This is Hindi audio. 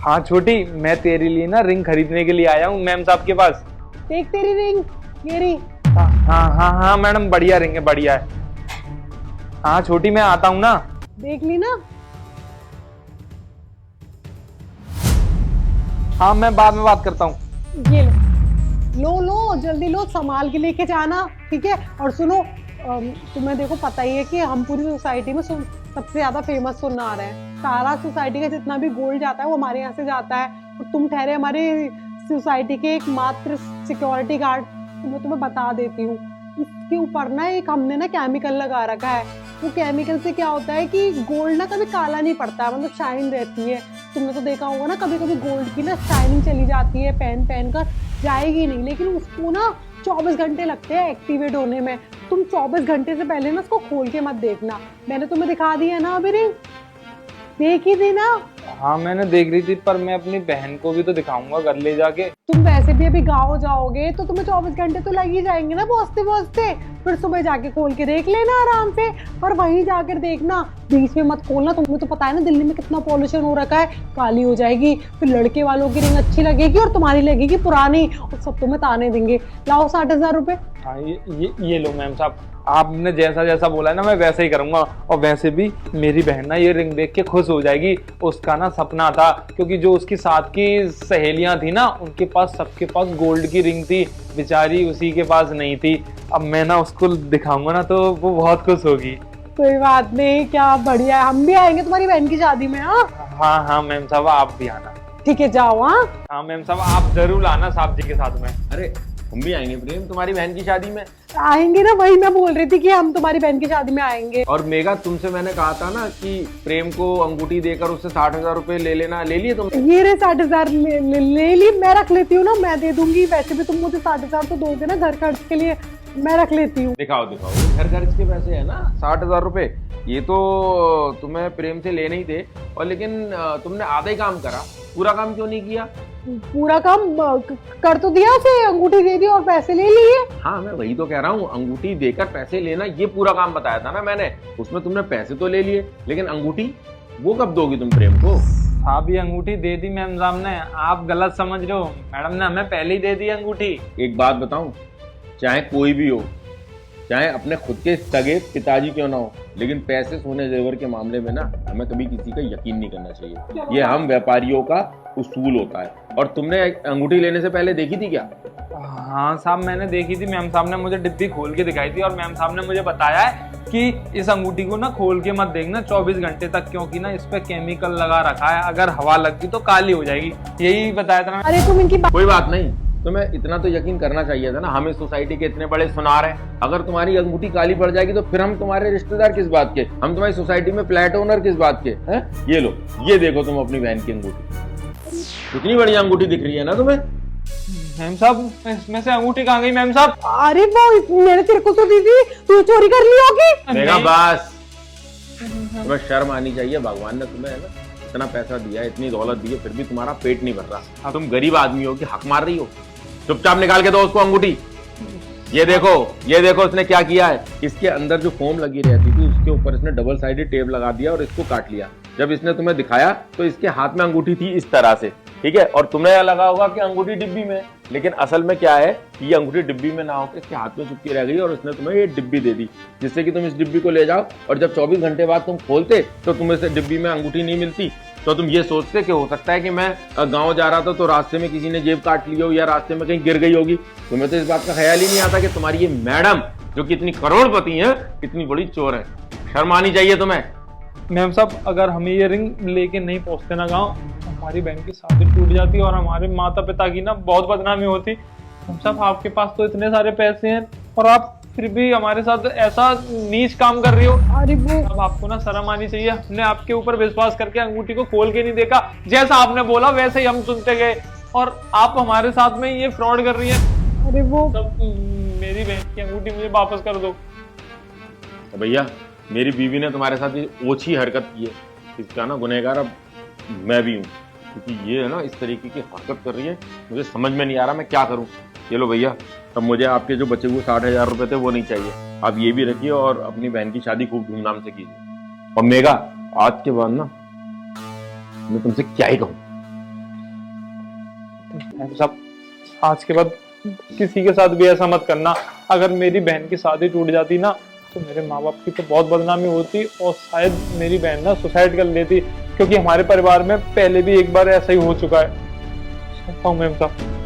हाँ छोटी, मैं तेरे लिए ना रिंग खरीदने के लिए आया हूँ मैम साहब के पास। देख तेरी रिंग, ये रही। हाँ हाँ हाँ हाँ मैडम, बढ़िया रिंग है, बढ़िया है। हाँ छोटी, मैं आता हूँ ना। देख ली ना। हाँ मैं बाद में बात करता हूँ। ये लो लो जल्दी लो, संभाल के लेके जाना, ठीक है। और सुनो, तुम्हें देखो पता ही है कि हम पूरी सोसाइटी में सबसे ज्यादा फेमस सुनना रहे हैं। सारा सोसाइटी का जितना भी गोल्ड जाता है वो हमारे यहाँ से जाता है। और तुम ठहरे हमारी सोसाइटी के एकमात्र सिक्योरिटी गार्ड। तुम्हें बता देती हूँ, इसके ऊपर ना एक हमने ना केमिकल लगा रखा है। वो केमिकल से क्या होता है कि गोल्ड ना कभी काला नहीं पड़ता है, मतलब शाइन रहती है। तुमने तो देखा होगा ना, कभी कभी गोल्ड की ना शाइनिंग चली जाती है, पहन पहन कर जाएगी नहीं, लेकिन उसको ना 24 घंटे लगते हैं एक्टिवेट होने में। तुम 24 घंटे से पहले ना उसको खोल के मत देखना। मैंने तुम्हें दिखा दिया ना अभी रिंग, देखी थी ना। हाँ मैंने देख रही थी, पर मैं अपनी बहन को भी तो दिखाऊंगा घर ले जाके। तुम वैसे भी अभी गाँव जाओगे तो तुम्हें 24 घंटे तो लग ही जाएंगे ना पहुंचते पहुंचते। फिर सुबह जाके खोल के देख लेना आराम से, और वहीं जाकर देखना, बीच में मत खोलना। तुम्हें तो पता है ना दिल्ली में कितना पॉल्यूशन हो रखा है, काली हो जाएगी। फिर लड़के वालों की रिंग अच्छी लगेगी और तुम्हारी लगेगी पुरानी, और सब तुम्हें ताने देंगे। लाओ 60,000 रुपए। हाँ ये लो मैम साहब, आपने जैसा जैसा बोला है ना मैं वैसा ही करूंगा। और वैसे भी मेरी बहन ना ये रिंग देख के खुश हो जाएगी। उसका ना सपना था, क्योंकि जो उसकी साथ की सहेलियां थी ना, उनके पास सबके पास गोल्ड की रिंग थी, बेचारी उसी के पास नहीं थी। अब मैं ना उसको दिखाऊंगा ना तो वो बहुत खुश होगी। कोई बात नहीं, क्या बढ़िया है, हम भी आएंगे तुम्हारी बहन की शादी में। हाँ हाँ हाँ मैम साहब, आप भी आना। ठीक है, जाओ। हाँ हाँ मैम साहब, आप जरूर आना साहब जी के साथ में। अरे हम भी आएंगे प्रेम तुम्हारी बहन की शादी में। आएंगे ना, वही मैं बोल रही थी कि हम तुम्हारी बहन की शादी में आएंगे। और मेघा, तुमसे मैंने कहा था ना कि प्रेम को अंगूठी देकर उससे 60,000 रुपए ले लेना, ले लिए तुम? ये रे 60,000 ले ली। मैं रख लेती हूँ ना, मैं दे दूंगी। वैसे भी तुम मुझे 60,000 तो दोगे ना घर खर्च के लिए, मैं रख लेती हूँ। दिखाओ दिखाओ, घर खर्च के पैसे है ना 60,000 रुपए। ये तो तुम्हें प्रेम से लेने ही थे, और लेकिन तुमने आधा ही काम करा, पूरा काम क्यों नहीं किया? पूरा काम कर तो दिया, उसे अंगूठी दे दी और पैसे ले लिए। हाँ मैं वही तो कह रहा हूँ, अंगूठी देकर पैसे लेना ये पूरा काम बताया था ना मैंने। उसमें तुमने पैसे तो ले लिए, लेकिन अंगूठी वो कब दोगी तुम प्रेम को? आप ये अंगूठी दे दी मैम साहब ने, आप गलत समझ रहे हो। मैडम ने हमें पहले ही दे दी अंगूठी। एक बात बताऊं, चाहे कोई भी हो, चाहे अपने खुद के सगे पिताजी क्यों ना हो, लेकिन पैसे सोने जेवर के मामले में ना हमें कभी किसी का यकीन नहीं करना चाहिए। ये हम व्यापारियों का उसूल होता है। और तुमने अंगूठी लेने से पहले देखी थी क्या? हाँ साहब, मैंने देखी थी। मैम साहब ने मुझे डिब्बी खोल के दिखाई थी, और मैम साहब ने मुझे बताया है कि इस अंगूठी को ना खोल के मत देखना 24 घंटे तक, क्योंकि ना इस पे केमिकल लगा रखा है, अगर हवा लग गई तो काली हो जाएगी। यही बताया था। अरे तुम इनकी कोई बात नहीं, तुम्हें इतना तो यकीन करना चाहिए था ना। हम इस सोसाइटी के इतने बड़े सुनार हैं, अगर तुम्हारी अंगूठी काली पड़ जाएगी तो फिर हम तुम्हारे रिश्तेदार किस बात के, हम तुम्हारी सोसाइटी में फ्लैट ओनर किस बात के हैं? ये लो, ये देखो तुम अपनी बहन की अंगूठी, कितनी बढ़िया अंगूठी दिख रही है ना तुम्हें? मैम साहब, इसमें से अंगूठी कहाँ गई मैम साहब? अरे वो मैंने तेरे को तो दी थी, तू चोरी कर ली होगी। मेरा बस, तुम्हें शर्म आनी चाहिए। भगवान ने तुम्हें है ना इतना पैसा दिया, इतनी दौलत दी है, फिर भी तुम्हारा पेट नहीं भर रहा। तुम गरीब आदमी हो कि हक मार रही हो। चुपचाप निकाल के दो उसको अंगूठी। ये देखो इसने क्या किया है। इसके अंदर जो फोम लगी रहती थी उसके ऊपर इसने डबल साइडेड टेप लगा दिया और इसको काट लिया। जब इसने तुम्हें दिखाया तो इसके हाथ में अंगूठी थी इस तरह से, ठीक है, और तुम्हें यह लगा होगा कि अंगूठी डिब्बी में, लेकिन असल में क्या है कि ये अंगूठी डिब्बी में ना होकर इसके हाथ में चिपकी रह गई, और उसने तुम्हें ये डिब्बी दे दी, जिससे कि तुम इस डिब्बी को ले जाओ, और जब 24 घंटे बाद तुम खोलते तो तुम्हें इस डिब्बी में अंगूठी नहीं मिलती, तो तुम ये सोचते कि हो सकता है कि मैं गांव जा रहा था तो रास्ते में किसी ने जेब काट ली हो, या रास्ते में कहीं गिर गई होगी। तुम्हें तो इस बात का ख्याल ही नहीं आता कि तुम्हारी ये मैडम, जो कि इतनी करोड़पति है, इतनी बड़ी चोर है। शर्म आनी चाहिए तुम्हें। मैम साहब, अगर हम ये रिंग लेके नहीं पहुंचते ना गाँव, हमारी बहन की शादी टूट जाती और हमारे माता पिता की ना बहुत बदनामी होती। मैम साहब, आपके पास तो इतने सारे पैसे हैं और आप फिर भी हमारे साथ ऐसा नीच काम कर रही हो। अरे वो अब आपको ना शर्म आनी चाहिए। हमने आपके ऊपर विश्वास करके अंगूठी को खोल के नहीं देखा, जैसा आपने बोला वैसे ही हम सुनते गए, और आप हमारे साथ में ये फ्रॉड कर रही है। अरे वो सब मेरी बहन की अंगूठी मुझे वापस कर दो। भैया, मेरी बीवी ने तुम्हारे साथ ये ओछी हरकत की है, इसका ना गुनहगार अब मैं भी हूँ, क्योंकि ये है ना इस तरीके की हरकत कर रही है। मुझे समझ में नहीं आ रहा मैं क्या करूँ। ये लो भैया, अब मुझे आपके जो बचे हुए 60,000 रुपए थे वो नहीं चाहिए, आप ये भी रखिए और अपनी बहन की शादी खूब धूमधाम से कीजिए। और मेघा, आज के बाद ना मैं तुमसे क्या ही कहूँ, मैम साहब, आज के बाद किसी के साथ भी ऐसा मत करना। अगर मेरी बहन की शादी टूट जाती ना तो मेरे माँ बाप की तो बहुत बदनामी होती और शायद मेरी बहन ना सुसाइड कर लेती, क्योंकि हमारे परिवार में पहले भी एक बार ऐसा ही हो चुका है। मैम साहब।